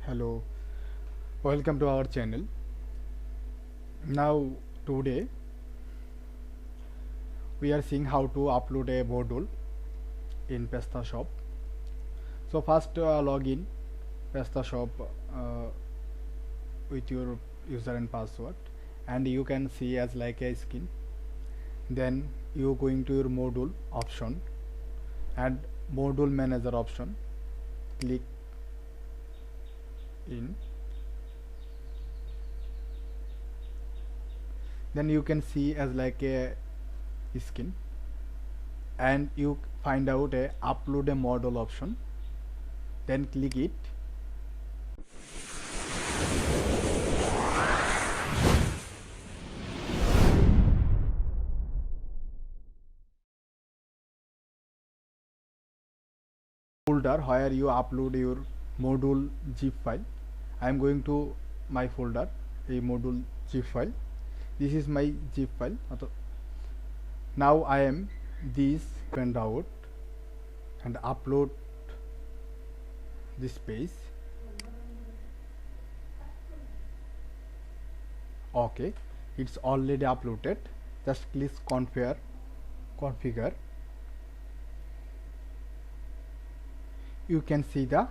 Hello, welcome to our channel. Now, today we are seeing how to upload a module in Prestashop. So, first log in Prestashop with your user and password, and you can see as like a skin. Then you going to your module option and module manager option. Click in. Then you can see as like a skin, and you find out a upload a model option, then click it. Folder where you upload your module zip file. I am going to my folder, a module zip file. This is my zip file. Now I am this print out and upload this page. Okay, it's already uploaded. Just click configure. You can see the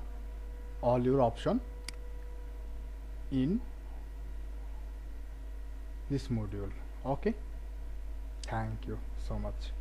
all your option in this module. Okay, thank you so much.